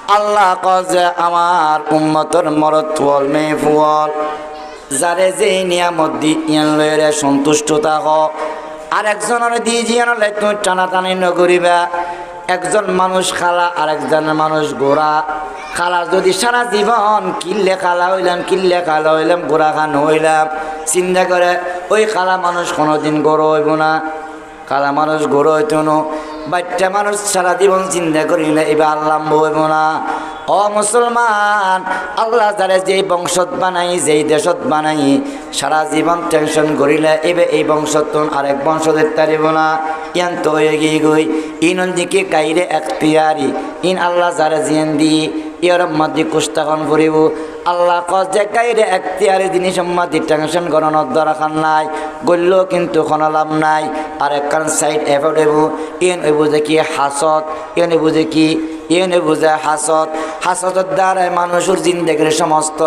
আল্লাহ কজে আমার উম্মতর মরত ওয়াল মেফুয়াল যারে যেই নিয়ামত দি ইয়ান লইরে সন্তুষ্ট থাক আর একজনের দি জিয়ান লাই তুমি টানাটানি নকরিবা একজন মানুষ খালা আর একজনের মানুষ গোড়া খালা যদি সারা জীবন কিল্লে খালা হইলাম গোড়া খান হইলাম চিন্তা করে ওই খালা মানুষ কোনোদিন গড় হইব না খালা মানুষ গড় হইতো না বাচ্চা মানুষ সারা জীবন চিন্তা করিলে এবার আল্লাহ হইব না ও মুসলমান আল্লাহ যারা যেই বংশত বানাই যেই দেশত বানাই সারা জীবন টেনশন করিলে এবার এই বংশত আরেক বংশদের তারিব না ইয়ান তো হয়ে গিয়ে গই ইন দিকে কাইরে এখতিয়ারি ইন আল্লাহ যারা জিয়ান দি ইয়ার মধ্যে কুস্তাখন করিব আল্লাহ কজে কাইরে এখতিয়ারি জিনিস মধ্যে টেনশন করানোর দরকার নাই গড়লেও কিন্তু কোনো লাভ নাই আর একখান সাইড এফোর্ট হইব ইন হইব যে কি হাসত ইন হইব যে কি ইন বুঝে হাসতের দ্বারাই মানুষের জিন্দেগির সমস্ত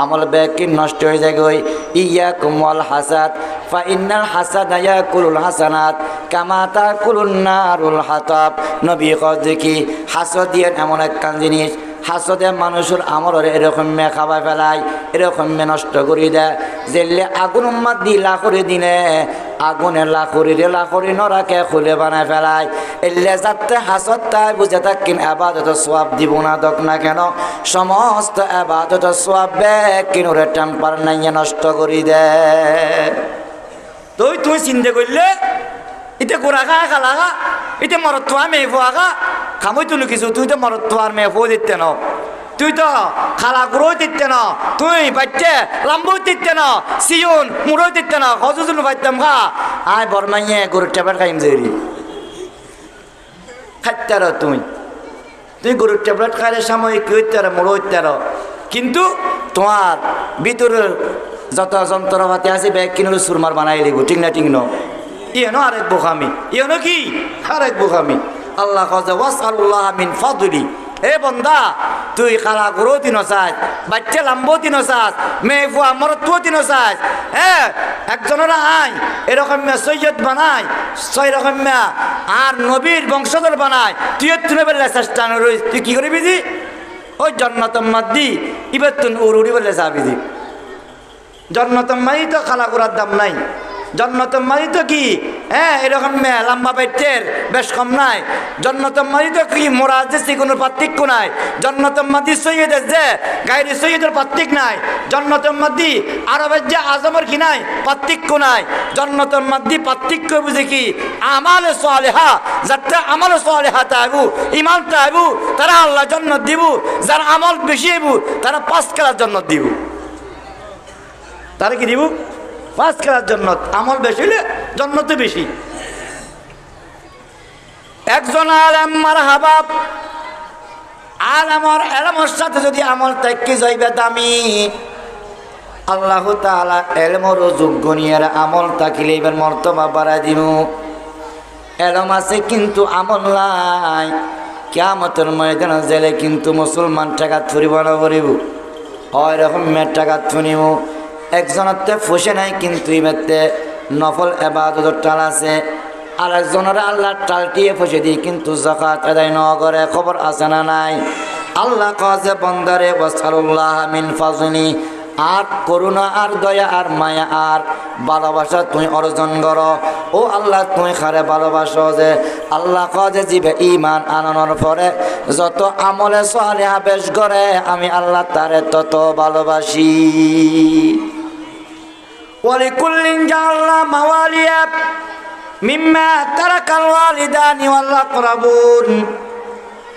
আমল ব্যাকি নষ্ট হয়ে যায় গই ইয়া কুমল হাসাদ ফা ইন্নাল হাসাদ ইয়াকুলুল হাসানাত কামা তাকুলুন নারুল হাতাব নবী কয় কি হাসদ দিয়ে এমন একখান জিনিস হাসদে মানুষের আমলের এরকম খাবার ফেলায় এরকম নষ্ট করে দেয় জেলে আগুন উম্মাদ দি লাখরি দিনে আগুনে লাখরি নরাকে খুলে বানায় ফেলায় এলে যাতে হাসদ তাই বুঝে থাকেন আবাদত সোয়াব দিব না দক না কেন সমস্ত আবাদত সোয়াব বেকিন ওরে টেম্পার নাইয়ে নষ্ট করে দেয় তুই চিন্তা করলে এটা গোড়া খালা খা এটা মরত তো মেয়ে ফোয়া খা খামই তুলু কিছু তুই তো মরত তো আর মেয়ে ফো দিতে ন তুই তো খালা গুঁড়ো দিতে ন তুই বাচ্চা লাম্বু দিতে ন সিয়ন মুড়ো দিতে ন হজুজুন বাচ্চাম খা আয় বরমাইয়ে গরুর ট্যাবলেট খাইম জেরি খাইতার তুই গরুর ট্যাবলেট খাইলে সাময়িক কি হইতে মুড়ো হইতে কিন্তু তোমার ভিতরের যত যন্ত্রপাতি আছে ব্যাগ কিনে সুরমার বানাই দিব ঠিক না ইয়েনো আরেক বোখামি ইয়েনো কি আরেক বোখামি আল্লাহ কাজে ওয়াসআলুল্লাহ মিন ফাদলি এ বন্দা তুই খালা গুঁড়ো দিন চাস বাচ্চা লাম্বো দিন চাস মেয়ে ফুয়া মরত্ব দিন চাস হ্যাঁ একজনেরা আয় এরকম সৈয়দ বানায় ছয় রকম আর নবীর বংশধর বানায় তুই তুলে বেলে চেষ্টা নই তুই কি করবি দি ওই জন্নতম্মাদ দি ইবার তুন উড়ি বেলে যাবি দি জন্নতম্মাই তো খালা গুঁড়ার দাম নাই জন্নতম মারি তো কি হ্যাঁ এরকম লম্বা পেটের বেশ কম নাই জন্নতম মারি তো কি মোরা যে কোনো পার্থক্য নাই জন্নতম মাদি সৈয়দের যে গাইরি সৈয়দের পার্থক্য নাই জন্নতম মাদি আরবের যে আজমের কি নাই পার্থক্য নাই জন্নতম মাদি পার্থক্য বুঝে কি আমাল সালেহা যাতে আমাল সালেহা তাইবু ইমান তাইবু তারা আল্লাহ জন্নত দিব যারা আমল বেশি হইব তারা 5 খেলার জন্নত দিব তারা কি দিব 5 খেলার জন্নত আমল বেশি হলে জন্নতে বেশি একজন আলেম মারহাবা আলেমের সাথে যদি আমল তাইকে যাইবে দামি আল্লাহ তাআলা এলমর যোগ্য নিয়ে আমল তাকিলে এবার মর্তবা বাড়াই দিব এলম আছে কিন্তু আমল নাই কিয়ামতের ময়দানে জেলে কিন্তু মুসলমান টাকা থরিব না করিব হয় রকম টাকা থনিব একজনতে ফুসে নাই কিন্তু ইবাতে নফল ইবাদতের টাল আছে আর একজনের আল্লাহ টালটিয়ে ফুসে দিয়ে কিন্তু যাকাত আদায় ন করে খবর আছে না নাই আল্লাহ কাজে বন্দারে ওয়াসালুল্লাহ মিন ফাজলি আর করুণা আর দয়া আর মায়া আর ভালোবাসা তুই অর্জন করো ও আল্লাহ তুই খারে ভালোবাসো যে আল্লাহ কাজে জিবে ইমান আনানোর পরে যত আমলে সালেহা বেশ করে আমি আল্লাহ তারে তত ভালোবাসি ওয়ালিকুল্লিন জাআলনা মাওয়ালিয়া মিম্মা তারাকাল ওয়ালিদানি ওয়াল আকরাবুন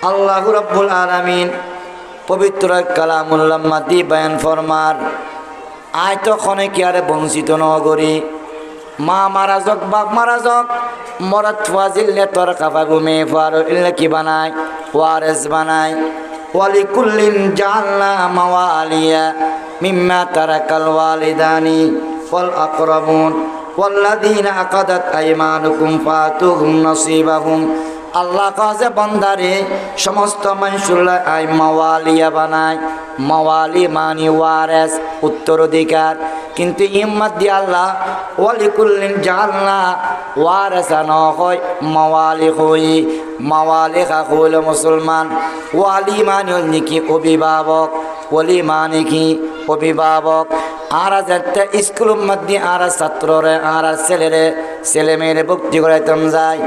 আল্লাহু রাব্বুল আলামিন পবিত্র কালামুল্লাহ মাদি বয়ান ফরমার আয় তো খনে কি আরে বঞ্চিত নগরী মা মারা যাক বাপ মারা যাক মরাত ফাজিল তোর কাফাগু মে ফারো ইল্লা কি বানায় ওয়ারিস বানায় ওয়ালিকুল্লিন জাআলনা মাওয়ালিয়া মিম্মা তারাকাল ওয়ালিদানি ওয়াল আকরাবুন ওয়াল্লাযীনা আকাদাত আইমানুকুম ফাতুহুম নসিবাহুম আল্লাহ কাজে বন্দারে সমস্ত মানুষুল্লাহ আই মাওয়ালিয়া বানায় মাওয়ালি মানি ওয়ারেস উত্তরাধিকার কিন্তু ইম্মাত দি আল্লাহ ওয়ালিকুল্লিন জাআলনা ওয়ারাসান হয় মাওয়ালি হই মাওয়ালি হইল মুসলমান ওয়ালি মানে হল কি অভিভাবক ওলি মানে কি অভিভাবক আর যাতে স্কুল মধ্যে আর ছাত্ররে আর ছেলে মেয়েরে ভক্তি করাইতাম যায়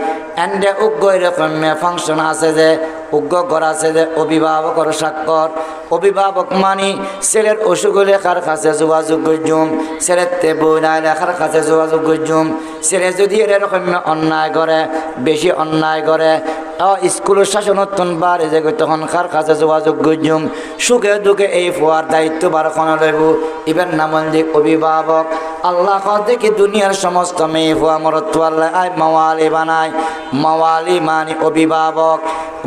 এন্ডে উগ্র এরকম ফাংশন আছে যে উগ্র ঘর আছে যে অভিভাবকর স্বাক্ষর অভিভাবক মানি ছেলের অসুখ হলে কার কাছে যোগাযোগ করজুম ছেলের তে বই নাই কার কাছে যোগাযোগ করজুম ছেলে যদি এরকম অন্যায় করে বেশি অন্যায় করে স্কুলের শাসনতন বাড়ে যে তখন কার কাছে যোগাযোগ করজুম সুখে দুঃখে এই ফুয়ার দায়িত্ব বারখানা লইব ইবেন নামন দিক অভিভাবক আল্লাহ দেখি দুনিয়ার সমস্ত মেয়ে ফুয়া মরত আল্লাহ আয় মাওয়ালি বানায় মাওয়ালি মানি অভিভাবক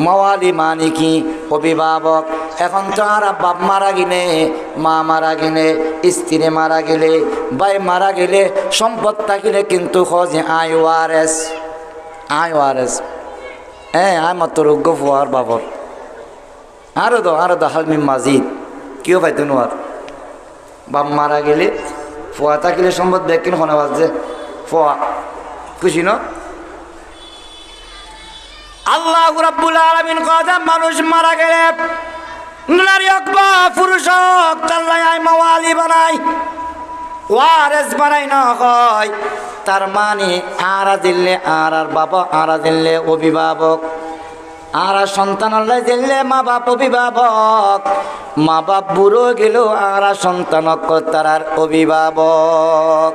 মাওয়ালি মানি কি অভিভাবক এখন তো আর বাপ মারা গেলে মা মারা গেলে স্ত্রী মারা গেলে ভাই মারা গেলে সম্পদ থাকিলে কিন্তু খোঁজে আইওয়ারেস হ্যাঁ আয় মাত্র রোগ্য ফুয়ার বাবর আরো তো হালমি মাজিদ কেউ পাইতো নোয়ার বাপ মারা গেলে ফুয়া থাকিলে সম্পদ ব্যাকিন শোনা বাজছে ফুয়া খুশি ন আল্লাহ রাব্বুল আলামিন কথা মানুষ মারা গেলে নারী হোক বা পুরুষ হোক আল্লাহ মাওয়ালি বানাই ওয়ারেস বানাই না হয় তার মানে আরা দিলে আর বাবা আরা দিলে অভিভাবক আর সন্তান আল্লাহ দিলে মা বাপ অভিভাবক মা বাপ বুড়ো গেল আর সন্তান তার অভিভাবক।